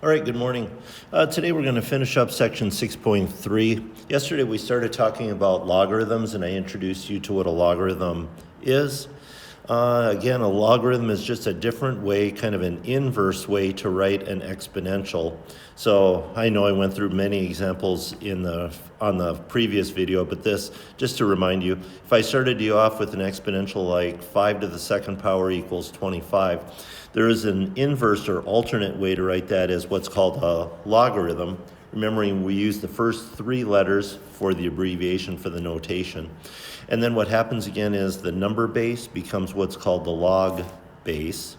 All right, good morning. Today we're going to finish up section 6.3. Yesterday we started talking about logarithms and I introduced you to what a logarithm is. Again, a logarithm is just a different way, kind of an inverse way to write an exponential. So I know I went through many examples on the previous video, but this, just to remind you, if I started you off with an exponential like 5 to the second power equals 25, there is an inverse or alternate way to write that as what's called a logarithm. Remembering we use the first three letters for the abbreviation for the notation. And then what happens again is the number base becomes what's called the log base.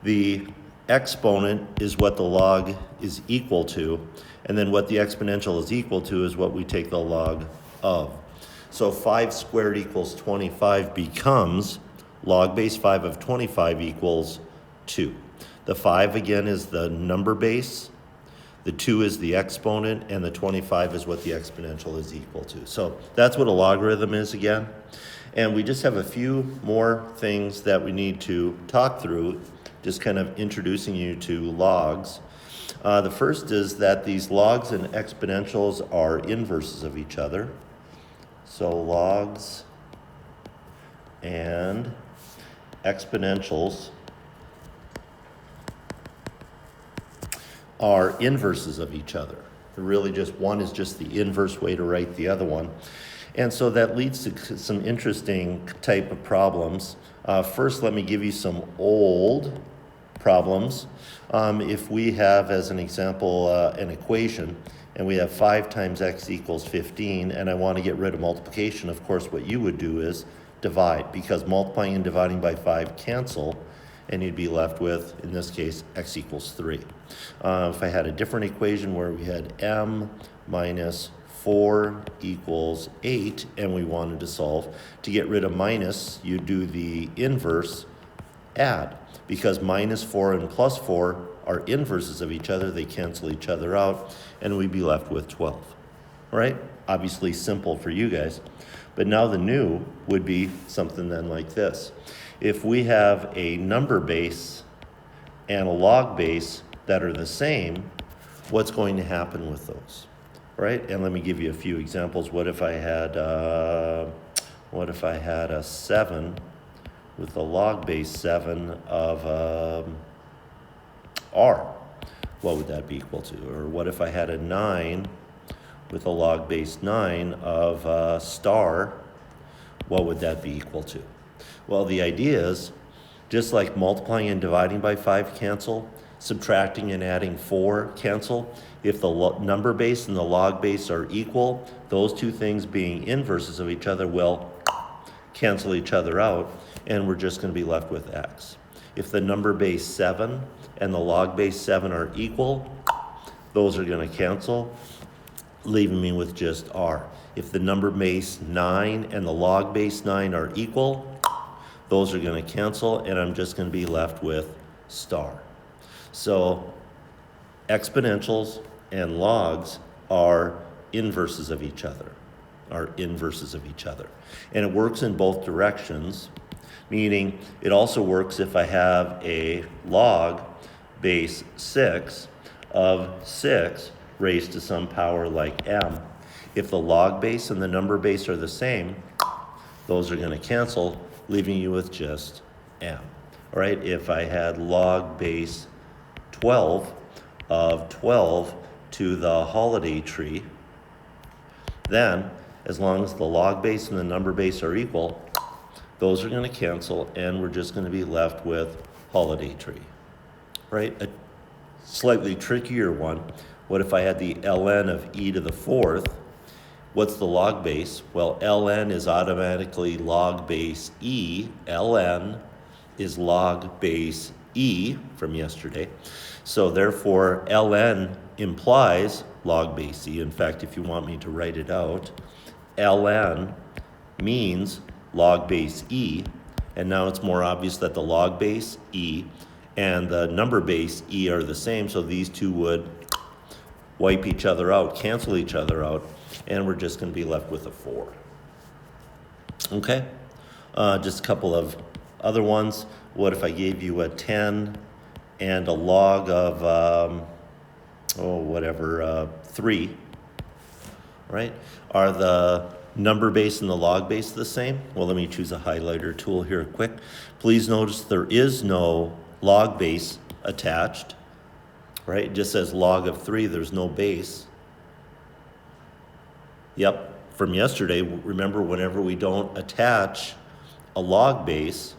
The exponent is what the log is equal to. And then what the exponential is equal to is what we take the log of. So 5 squared equals 25 becomes log base 5 of 25 equals 2. The 5 again is the number base. The 2 is the exponent, and the 25 is what the exponential is equal to. So that's what a logarithm is again. And we just have a few more things that we need to talk through, just kind of introducing you to logs. The first is that these logs and exponentials are inverses of each other. So logs and exponentials are inverses of each other. Really just one is just the inverse way to write the other one. And so that leads to some interesting type of problems. First, let me give you some old problems. If we have, as an example, an equation, and we have 5 times x equals 15, and I want to get rid of multiplication, of course, what you would do is divide, because multiplying and dividing by 5 cancel, and you'd be left with, in this case, x equals 3. If I had a different equation where we had m minus 4 equals 8, and we wanted to solve, to get rid of minus, you do the inverse, add. Because minus 4 and plus 4 are inverses of each other, they cancel each other out, and we'd be left with 12. All right? Obviously simple for you guys. But now the new would be something then like this. If we have a number base and a log base that are the same, what's going to happen with those, right? And let me give you a few examples. What if I had a 7 with a log base 7 of r? What would that be equal to? Or what if I had a 9 with a log base 9 of star? What would that be equal to? Well, the idea is, just like multiplying and dividing by 5 cancel, subtracting and adding 4 cancel, if the number base and the log base are equal, those two things being inverses of each other will cancel each other out, and we're just going to be left with x. If the number base 7 and the log base 7 are equal, those are going to cancel, leaving me with just r. If the number base 9 and the log base 9 are equal, those are going to cancel, and I'm just going to be left with star. So exponentials and logs are inverses of each other, And it works in both directions, meaning it also works if I have a log base 6 of 6 raised to some power like m. If the log base and the number base are the same, those are going to cancel, leaving you with just m. All right, if I had log base 12 of 12 to the holiday tree, then as long as the log base and the number base are equal, those are going to cancel, and we're just going to be left with holiday tree. Right? A slightly trickier one. What if I had the ln of e to the 4th? What's the log base? Well, ln is automatically log base e. ln is log base e from yesterday. So therefore, ln implies log base e. In fact, if you want me to write it out, ln means log base e. And now it's more obvious that the log base e and the number base e are the same, so these two would wipe each other out, cancel each other out, and we're just going to be left with a 4. Okay? Just a couple of other ones. What if I gave you a 10 and a log of 3, right? Are the number base and the log base the same? Well, let me choose a highlighter tool here quick. Please notice there is no log base attached, right? It just says log of 3, there's no base. Yep, from yesterday, remember whenever we don't attach a log base,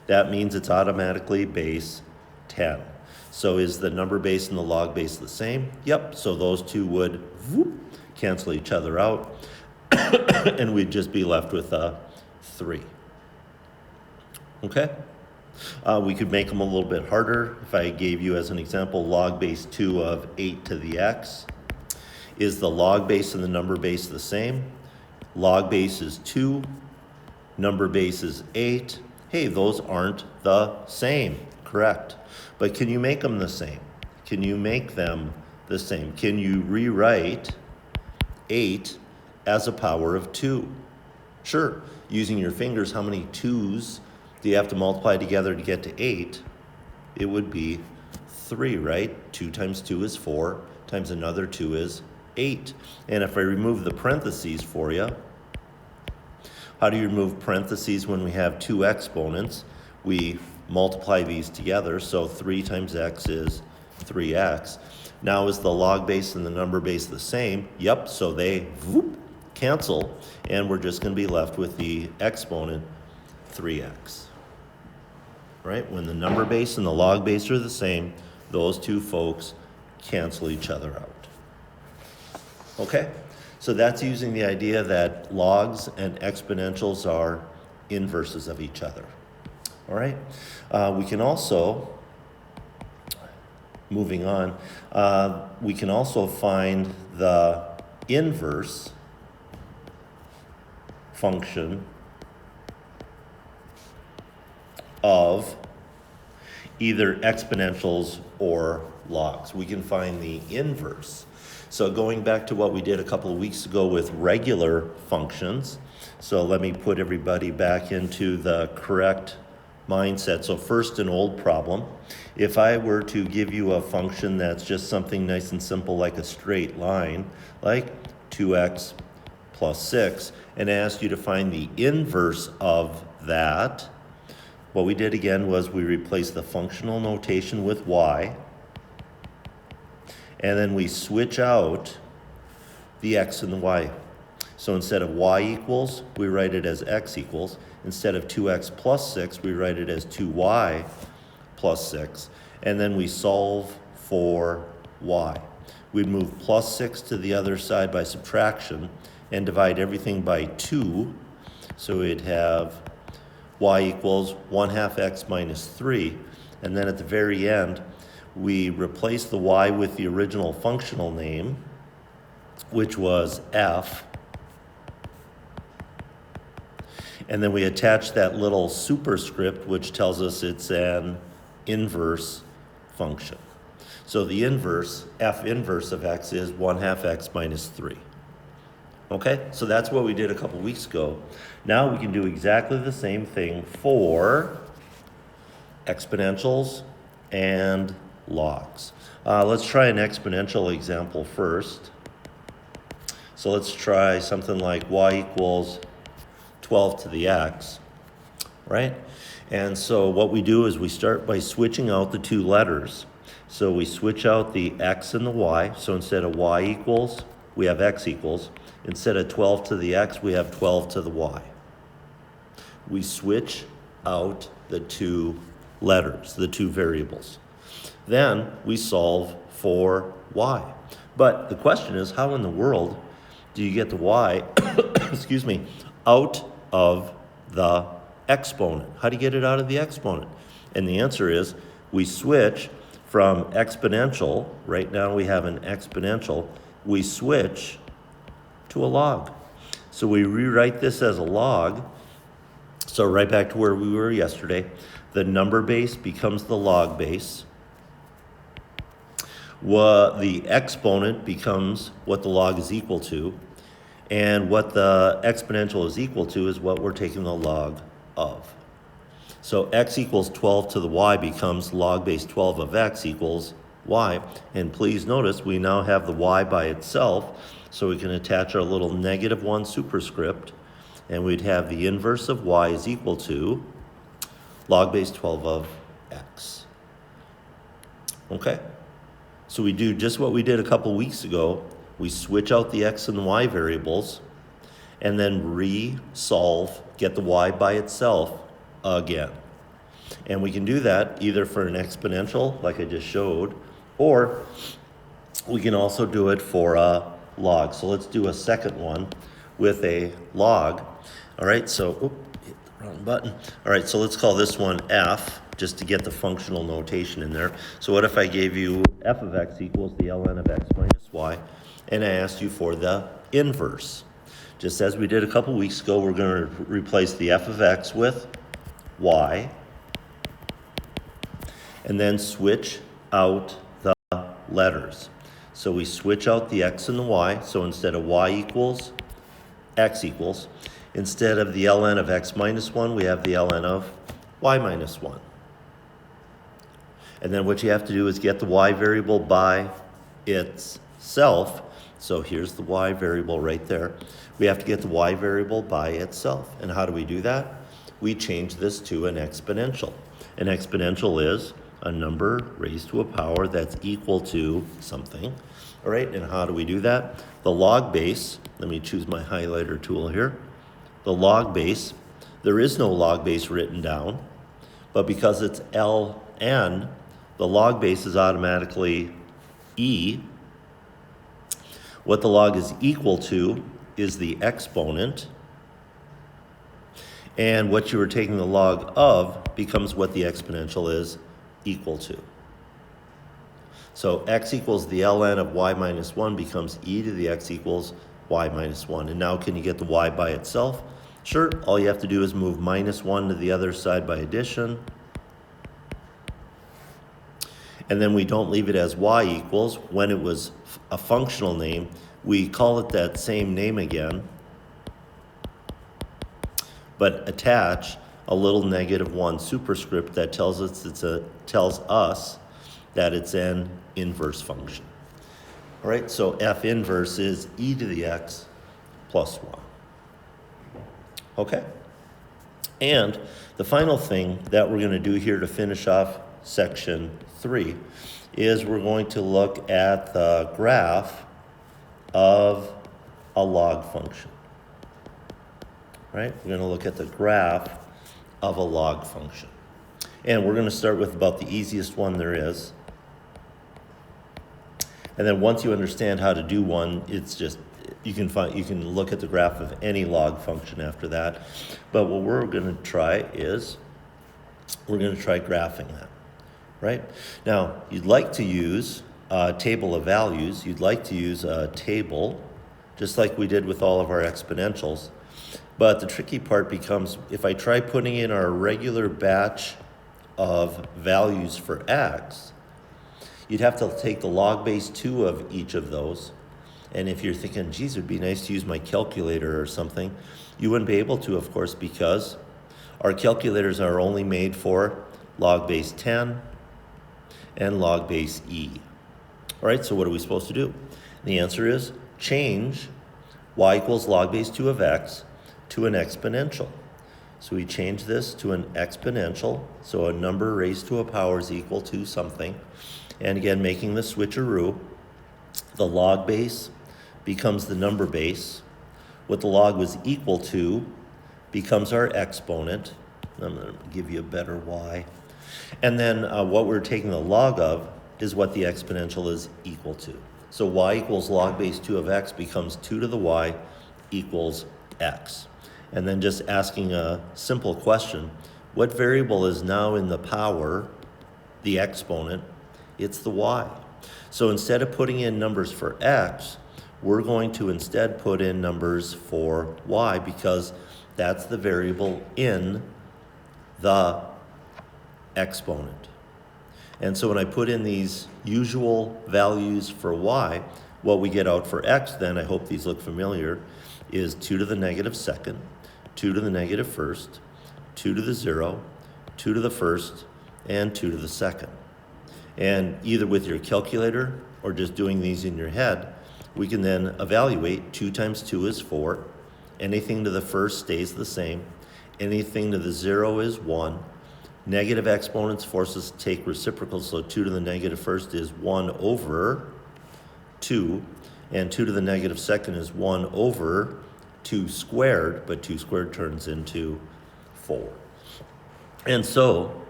that means it's automatically base 10. So is the number base and the log base the same? Yep, so those two would cancel each other out, and we'd just be left with a 3. Okay? We could make them a little bit harder. If I gave you as an example log base 2 of 8 to the x, is the log base and the number base the same? Log base is 2, number base is 8. Hey, those aren't the same, correct? But can you make them the same? Can you make them the same? Can you rewrite 8 as a power of 2? Sure, using your fingers, how many 2's do you have to multiply together to get to 8? It would be 3, right? 2 times 2 is 4, times another 2 is 8. And if I remove the parentheses for you, how do you remove parentheses when we have two exponents? We multiply these together, so 3 times x is 3x. Now is the log base and the number base the same? Yep, so they cancel, and we're just going to be left with the exponent 3x. Right? When the number base and the log base are the same, those two folks cancel each other out. Okay? So that's using the idea that logs and exponentials are inverses of each other. All right? We can also, moving on, we can also find the inverse function of either exponentials or logs. We can find the inverse. So going back to what we did a couple of weeks ago with regular functions, so let me put everybody back into the correct mindset. So first, an old problem. If I were to give you a function that's just something nice and simple like a straight line, like 2x plus 6, and asked you to find the inverse of that, what we did again was we replaced the functional notation with y, and then we switch out the x and the y. So instead of y equals, we write it as x equals. Instead of 2x plus 6, we write it as 2y plus 6. And then we solve for y. We'd move plus 6 to the other side by subtraction and divide everything by 2. So we'd have y equals 1/2 x minus 3. And then at the very end, we replace the y with the original functional name, which was f. And then we attach that little superscript, which tells us it's an inverse function. So the inverse, f inverse of x, is 1/2 x minus 3. Okay, so that's what we did a couple weeks ago. Now we can do exactly the same thing for exponentials and logs. Let's try an exponential example first. So let's try something like y equals 12 to the x, right? And so what we do is we start by switching out the two letters. So we switch out the x and the y. So instead of y equals, we have x equals. Instead of 12 to the x, we have 12 to the y. We switch out the two letters, the two variables. Then we solve for y. But the question is, how in the world do you get the y, excuse me, out of the exponent? How do you get it out of the exponent? And the answer is we switch from exponential, right now we have an exponential, we switch to a log. So we rewrite this as a log. So right back to where we were yesterday, the number base becomes the log base. The exponent becomes what the log is equal to, and what the exponential is equal to is what we're taking the log of. So x equals 12 to the y becomes log base 12 of x equals y. And please notice we now have the y by itself, so we can attach our little -1 superscript, and we'd have the inverse of y is equal to log base 12 of x. Okay? So we do just what we did a couple weeks ago. We switch out the x and the y variables, and then re-solve, get the y by itself again. And we can do that either for an exponential, like I just showed, or we can also do it for a log. So let's do a second one with a log. All right, so, hit the wrong button. All right, so let's call this one f, just to get the functional notation in there. So what if I gave you f of x equals the ln of x minus y, and I asked you for the inverse? Just as we did a couple weeks ago, we're going to replace the f of x with y, and then switch out the letters. So we switch out the x and the y, so instead of y equals, x equals. Instead of the ln of x minus 1, we have the ln of y minus 1. And then what you have to do is get the y variable by itself. So here's the y variable right there. We have to get the y variable by itself. And how do we do that? We change this to an exponential. An exponential is a number raised to a power that's equal to something. All right, and how do we do that? The log base, let me choose my highlighter tool here. The log base, there is no log base written down, but because it's ln, the log base is automatically e. What the log is equal to is the exponent, and what you were taking the log of becomes what the exponential is equal to. So x equals the ln of y minus 1 becomes e to the x equals y minus 1. And now can you get the y by itself? Sure, all you have to do is move minus 1 to the other side by addition. And then we don't leave it as y equals. When it was a functional name, we call it that same name again, but attach a little -1 superscript that tells us that it's an inverse function. All right, so f inverse is e to the x plus 1. Okay? And the final thing that we're going to do here to finish off section 3 is we're going to look at the graph of a log function. Right? We're going to look at the graph of a log function. And we're going to start with about the easiest one there is. And then once you understand how to do one, it's just, you can look at the graph of any log function after that. But what we're going to try is, we're going to try graphing that. Right? Now, you'd like to use a table of values. You'd like to use a table, just like we did with all of our exponentials. But the tricky part becomes, if I try putting in our regular batch of values for x, you'd have to take the log base 2 of each of those. And if you're thinking, geez, it'd be nice to use my calculator or something, you wouldn't be able to, of course, because our calculators are only made for log base 10 and log base e. All right, so what are we supposed to do? The answer is change y equals log base 2 of x to an exponential. So we change this to an exponential, so a number raised to a power is equal to something. And again, making the switcheroo, the log base becomes the number base. What the log was equal to becomes our exponent. I'm going to give you a better y. And then what we're taking the log of is what the exponential is equal to. So y equals log base 2 of x becomes 2 to the y equals x. And then just asking a simple question, what variable is now in the power, the exponent? It's the y. So instead of putting in numbers for x, we're going to instead put in numbers for y because that's the variable in the exponent. And so when I put in these usual values for y, what we get out for x then, I hope these look familiar, is 2 to the negative second, 2 to the negative first, 2 to the 0, 2 to the first, and 2 to the second. And either with your calculator or just doing these in your head, we can then evaluate 2 times 2 is 4. Anything to the first stays the same. Anything to the 0 is 1. Negative exponents force us to take reciprocals, so 2 to the negative first is 1 over 2, and 2 to the negative second is 1 over 2 squared, but 2 squared turns into 4. And so,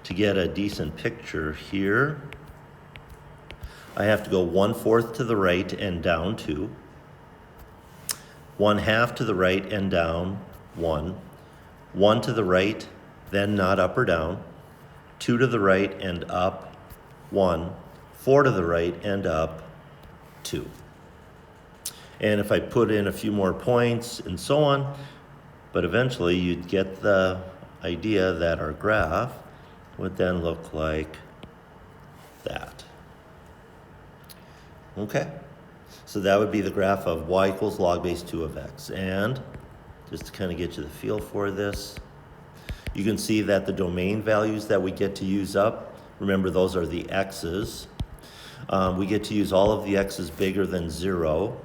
to get a decent picture here, I have to go 1/4 to the right and down 2, 1/2 to the right and down 1, 1 to the right, then not up or down, 2 to the right and up 1, 4 to the right and up 2. And if I put in a few more points and so on, but eventually you'd get the idea that our graph would then look like that. Okay, so that would be the graph of y equals log base 2 of x. And just to kind of get you the feel for this, you can see that the domain values that we get to use up, remember those are the x's. We get to use all of the x's bigger than 0,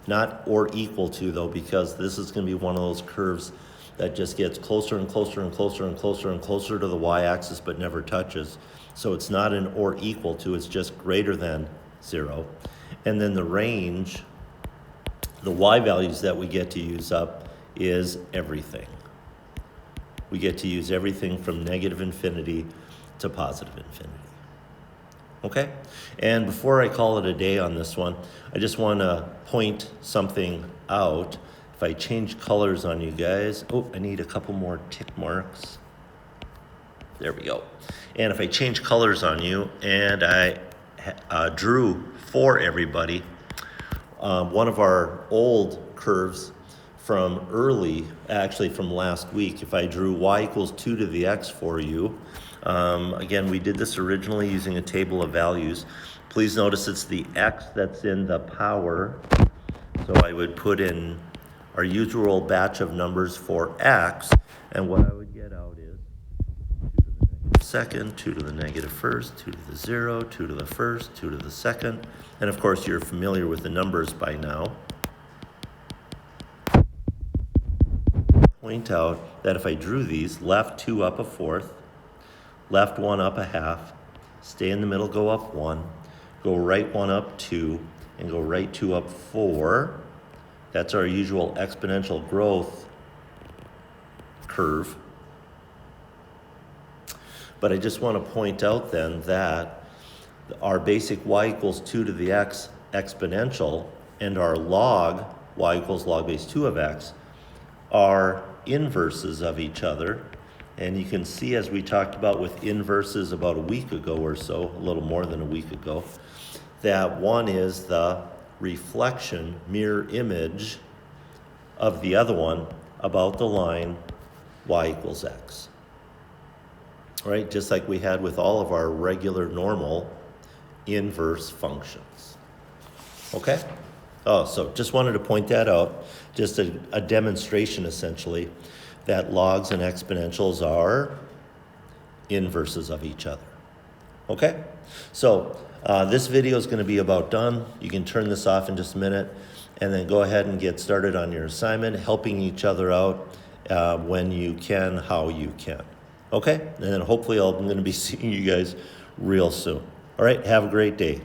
not or equal to though, because this is going to be one of those curves that just gets closer and closer and closer and closer and closer to the y-axis but never touches. So it's not an or equal to, it's just greater than 0. And then the range, the y values that we get to use up is everything. We get to use everything from negative infinity to positive infinity. Okay? And before I call it a day on this one, I just want to point something out. If I change colors on you guys, I need a couple more tick marks. There we go. And if I change colors on you and I drew for everybody one of our old curves from actually from last week, if I drew y equals 2 to the x for you, again, we did this originally using a table of values. Please notice it's the x that's in the power. So I would put in our usual batch of numbers for x, and what I would get out is 2 to the negative second, 2 to the negative first, 2 to the 0, 2 to the first, 2 to the second, and of course you're familiar with the numbers by now. Point out that if I drew these, left 2 up a fourth, left 1 up a half, stay in the middle, go up 1, go right 1 up 2, and go right 2 up 4. That's our usual exponential growth curve. But I just want to point out then that our basic y equals 2 to the x exponential and our log, y equals log base 2 of x, are inverses of each other. And you can see, as we talked about with inverses about a week ago or so, a little more than a week ago, that one is the reflection, mirror image of the other one about the line y equals x. All right, just like we had with all of our regular normal inverse functions. Okay? So just wanted to point that out, just a demonstration essentially that logs and exponentials are inverses of each other. Okay? So this video is going to be about done. You can turn this off in just a minute and then go ahead and get started on your assignment, helping each other out when you can, how you can. Okay? And then hopefully I'm going to be seeing you guys real soon. All right? Have a great day.